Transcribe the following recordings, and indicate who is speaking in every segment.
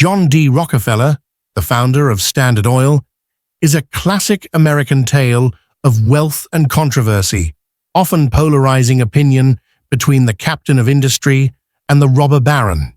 Speaker 1: John D. Rockefeller, the founder of Standard Oil, is a classic American tale of wealth and controversy, often polarizing opinion between the captain of industry and the robber baron.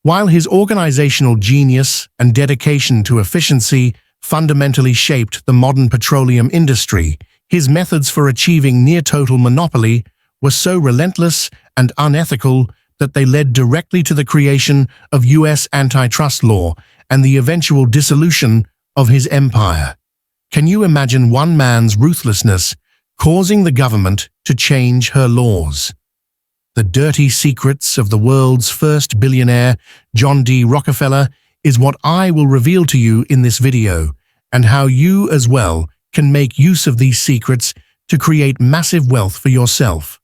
Speaker 1: While his organizational genius and dedication to efficiency fundamentally shaped the modern petroleum industry, his methods for achieving near-total monopoly were so relentless and unethical that they led directly to the creation of U.S. antitrust law and the eventual dissolution of his empire. Can you imagine one man's ruthlessness causing the government to change her laws? The dirty secrets of the world's first billionaire, John D. Rockefeller, is what I will reveal to you in this video, and how you as well can make use of these secrets to create massive wealth for yourself.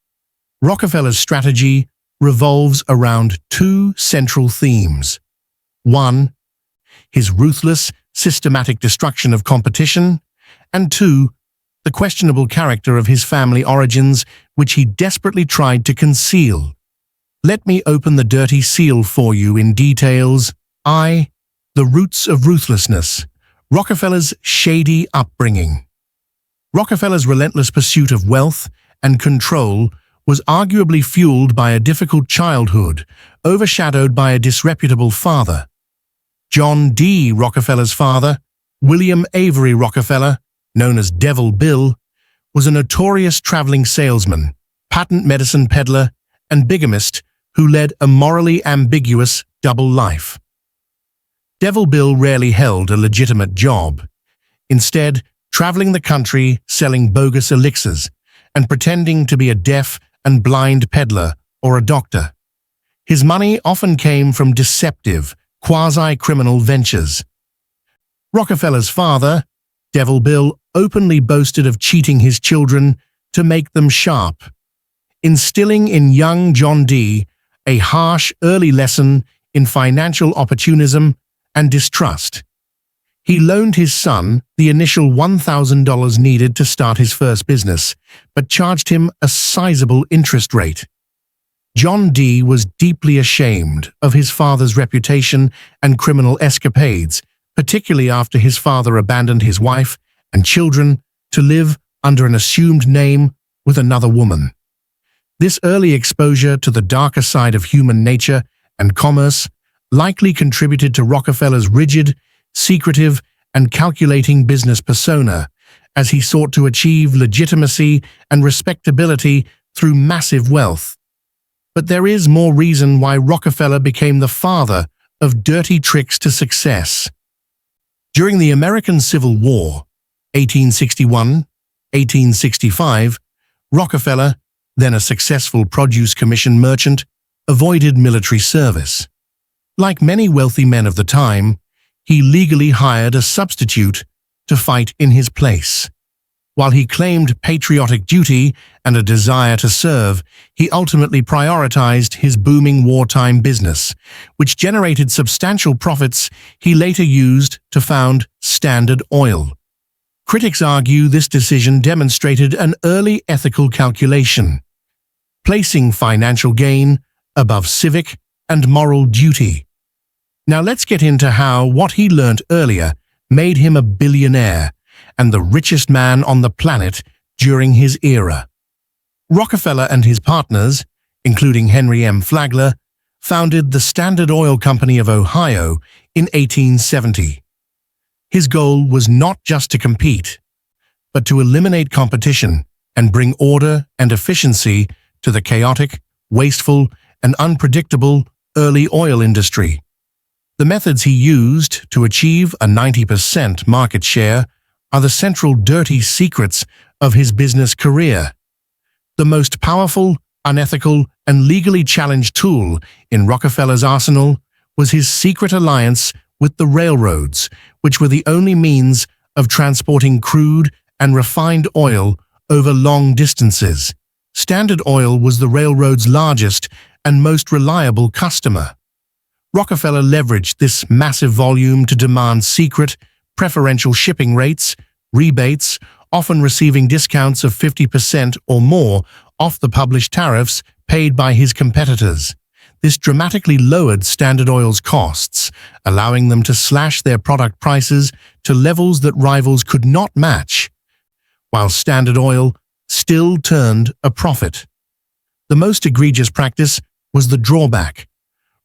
Speaker 1: Rockefeller's strategy revolves around two central themes. 1. His ruthless, systematic destruction of competition, and 2. The questionable character of his family origins, which he desperately tried to conceal. Let me open the dirty seal for you in details. The roots of ruthlessness. Rockefeller's shady upbringing. Rockefeller's relentless pursuit of wealth and control was arguably fueled by a difficult childhood, overshadowed by a disreputable father. John D. Rockefeller's father, William Avery Rockefeller, known as Devil Bill, was a notorious traveling salesman, patent medicine peddler, and bigamist who led a morally ambiguous double life. Devil Bill rarely held a legitimate job, instead traveling the country selling bogus elixirs and pretending to be a deaf and blind peddler or a doctor. His money often came from deceptive, quasi-criminal ventures. Rockefeller's father, Devil Bill, openly boasted of cheating his children to make them sharp, instilling in young John D. a harsh early lesson in financial opportunism and distrust. He loaned his son the initial $1,000 needed to start his first business, but charged him a sizable interest rate. John D. was deeply ashamed of his father's reputation and criminal escapades, particularly after his father abandoned his wife and children to live under an assumed name with another woman. This early exposure to the darker side of human nature and commerce likely contributed to Rockefeller's rigid, secretive, and calculating business persona, as he sought to achieve legitimacy and respectability through massive wealth. But there is more reason why Rockefeller became the father of dirty tricks to success. During the American Civil War, 1861-1865, Rockefeller, then a successful produce commission merchant, avoided military service. Like many wealthy men of the time, he legally hired a substitute to fight in his place. While he claimed patriotic duty and a desire to serve, he ultimately prioritized his booming wartime business, which generated substantial profits he later used to found Standard Oil. Critics argue this decision demonstrated an early ethical calculation, placing financial gain above civic and moral duty. Now let's get into how what he learned earlier made him a billionaire and the richest man on the planet during his era. Rockefeller and his partners, including Henry M. Flagler, founded the Standard Oil Company of Ohio in 1870. His goal was not just to compete, but to eliminate competition and bring order and efficiency to the chaotic, wasteful, and unpredictable early oil industry. The methods he used to achieve a 90% market share are the central dirty secrets of his business career. The most powerful, unethical, and legally challenged tool in Rockefeller's arsenal was his secret alliance with the railroads, which were the only means of transporting crude and refined oil over long distances. Standard Oil was the railroad's largest and most reliable customer. Rockefeller leveraged this massive volume to demand secret, preferential shipping rates, rebates, often receiving discounts of 50% or more off the published tariffs paid by his competitors. This dramatically lowered Standard Oil's costs, allowing them to slash their product prices to levels that rivals could not match, while Standard Oil still turned a profit. The most egregious practice was the drawback.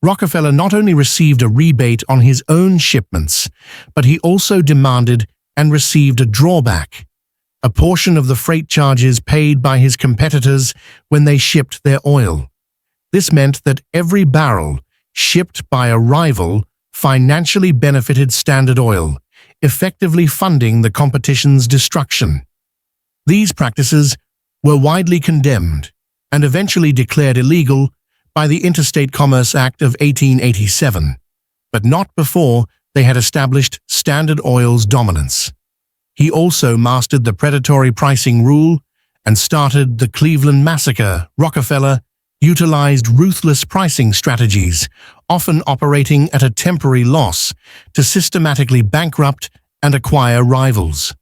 Speaker 1: Rockefeller not only received a rebate on his own shipments, but he also demanded and received a drawback, a portion of the freight charges paid by his competitors when they shipped their oil. This meant that every barrel shipped by a rival financially benefited Standard Oil, effectively funding the competition's destruction. These practices were widely condemned and eventually declared illegal by the Interstate Commerce Act of 1887, but not before they had established Standard Oil's dominance. He also mastered the predatory pricing rule and started the Cleveland Massacre. Rockefeller utilized ruthless pricing strategies, often operating at a temporary loss, to systematically bankrupt and acquire rivals.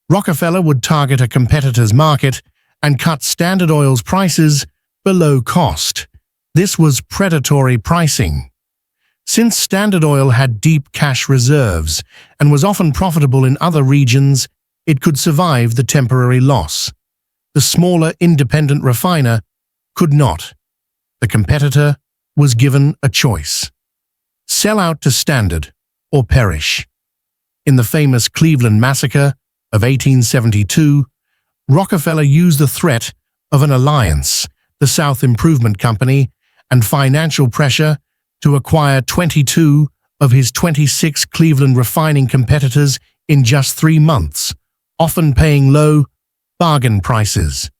Speaker 1: Rockefeller would target a competitor's market and cut Standard Oil's prices below cost. This was predatory pricing. Since Standard Oil had deep cash reserves and was often profitable in other regions, it could survive the temporary loss. The smaller independent refiner could not. The competitor was given a choice: sell out to Standard or perish. In the famous Cleveland Massacre of 1872, Rockefeller used the threat of an alliance, the South Improvement Company, and financial pressure to acquire 22 of his 26 Cleveland refining competitors in just 3 months, often paying low, bargain prices.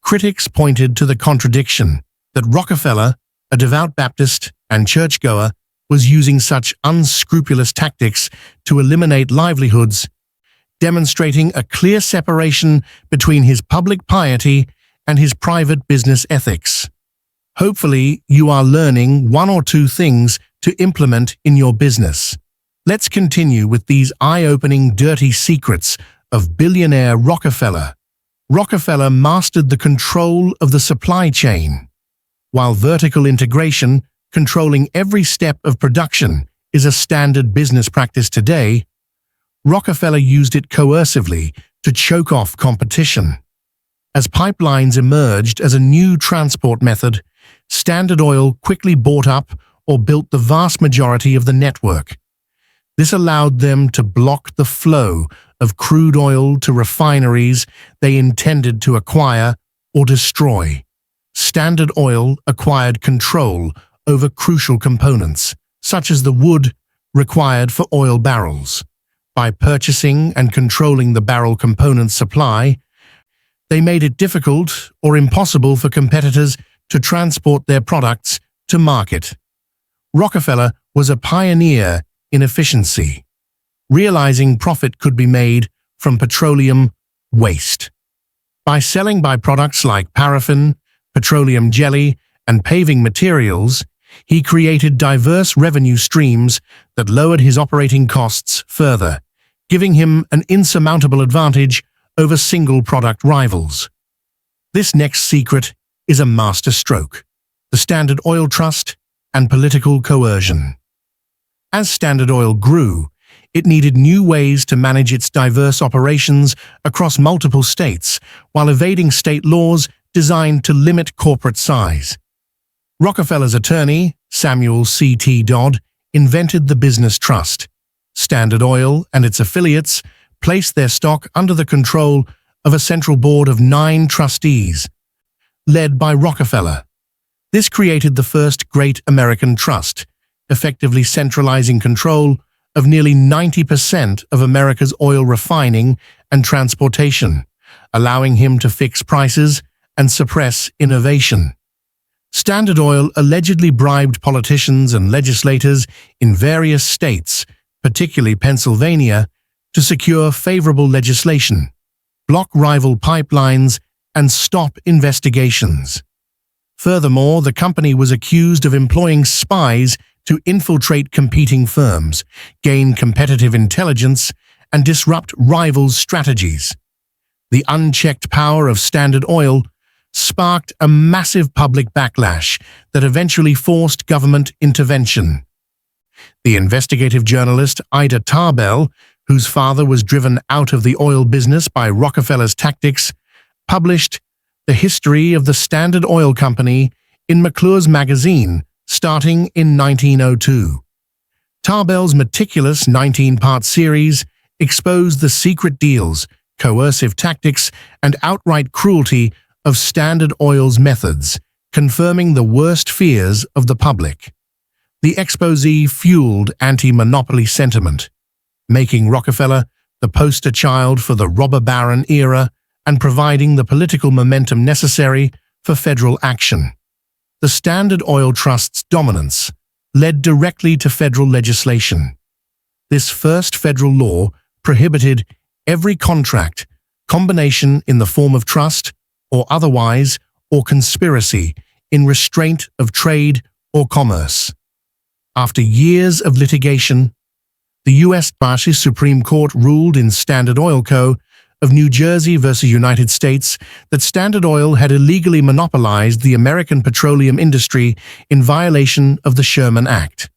Speaker 1: Critics pointed to the contradiction that Rockefeller, a devout Baptist and churchgoer, was using such unscrupulous tactics to eliminate livelihoods, demonstrating a clear separation between his public piety and his private business ethics. Hopefully, you are learning 1 or 2 things to implement in your business. Let's continue with these eye-opening dirty secrets of billionaire Rockefeller. Rockefeller mastered the control of the supply chain. While vertical integration, controlling every step of production, is a standard business practice today, Rockefeller used it coercively to choke off competition. As pipelines emerged as a new transport method, Standard Oil quickly bought up or built the vast majority of the network. This allowed them to block the flow of crude oil to refineries they intended to acquire or destroy. Standard Oil acquired control over crucial components, such as the wood required for oil barrels. By purchasing and controlling the barrel component supply, they made it difficult or impossible for competitors to transport their products to market. Rockefeller was a pioneer in efficiency, realizing profit could be made from petroleum waste. By selling byproducts like paraffin, petroleum jelly, and paving materials, he created diverse revenue streams that lowered his operating costs further, giving him an insurmountable advantage over single-product rivals. This next secret is a masterstroke: the Standard Oil Trust and political coercion. As Standard Oil grew, it needed new ways to manage its diverse operations across multiple states while evading state laws designed to limit corporate size. Rockefeller's attorney, Samuel C.T. Dodd, invented the business trust. Standard Oil and its affiliates placed their stock under the control of a central board of 9 trustees, led by Rockefeller. This created the first Great American Trust, effectively centralizing control of nearly 90% of America's oil refining and transportation, allowing him to fix prices and suppress innovation. Standard Oil allegedly bribed politicians and legislators in various states, particularly Pennsylvania, to secure favorable legislation, block rival pipelines, and stop investigations. Furthermore, the company was accused of employing spies to infiltrate competing firms, gain competitive intelligence, and disrupt rivals' strategies. The unchecked power of Standard Oil sparked a massive public backlash that eventually forced government intervention. The investigative journalist Ida Tarbell, whose father was driven out of the oil business by Rockefeller's tactics, published The History of the Standard Oil Company in McClure's magazine starting in 1902. Tarbell's meticulous 19-part series exposed the secret deals, coercive tactics, and outright cruelty of Standard Oil's methods, confirming the worst fears of the public. The exposé fueled anti-monopoly sentiment, making Rockefeller the poster child for the robber baron era and providing the political momentum necessary for federal action. The Standard Oil Trust's dominance led directly to federal legislation. This first federal law prohibited every contract, combination in the form of trust or otherwise, or conspiracy in restraint of trade or commerce. After years of litigation, the U.S. Supreme Court ruled in Standard Oil Co. of New Jersey versus United States that Standard Oil had illegally monopolized the American petroleum industry in violation of the Sherman Act.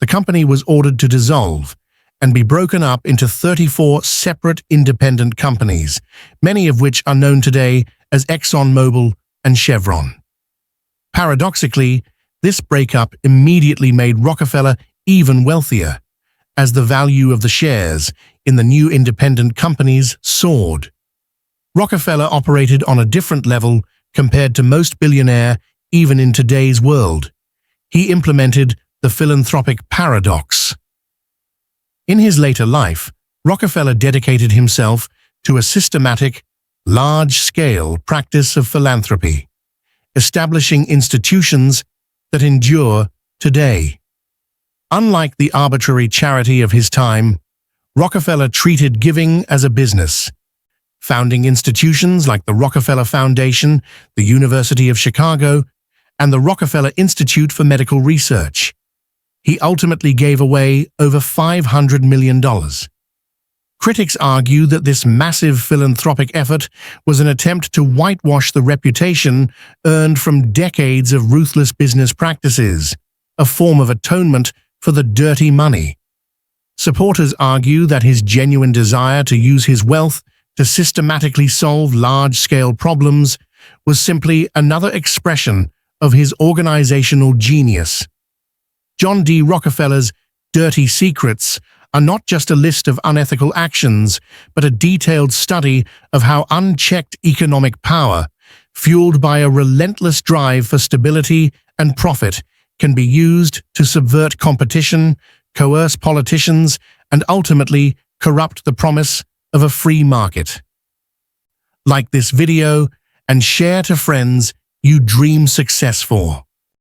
Speaker 1: The company was ordered to dissolve and be broken up into 34 separate independent companies, many of which are known today as ExxonMobil and Chevron. Paradoxically, this breakup immediately made Rockefeller even wealthier, as the value of the shares in the new independent companies soared. Rockefeller operated on a different level compared to most billionaires even in today's world. He implemented the philanthropic paradox. In his later life, Rockefeller dedicated himself to a systematic, large-scale practice of philanthropy, establishing institutions that endure today. Unlike the arbitrary charity of his time, Rockefeller treated giving as a business, founding institutions like the Rockefeller Foundation, the University of Chicago, and the Rockefeller Institute for Medical Research. He ultimately gave away over $500 million. Critics argue that this massive philanthropic effort was an attempt to whitewash the reputation earned from decades of ruthless business practices, a form of atonement for the dirty money. Supporters argue that his genuine desire to use his wealth to systematically solve large-scale problems was simply another expression of his organizational genius. John D. Rockefeller's dirty secrets are not just a list of unethical actions, but a detailed study of how unchecked economic power, fueled by a relentless drive for stability and profit, can be used to subvert competition, coerce politicians, and ultimately corrupt the promise of a free market. Like this video and share to friends you dream success for.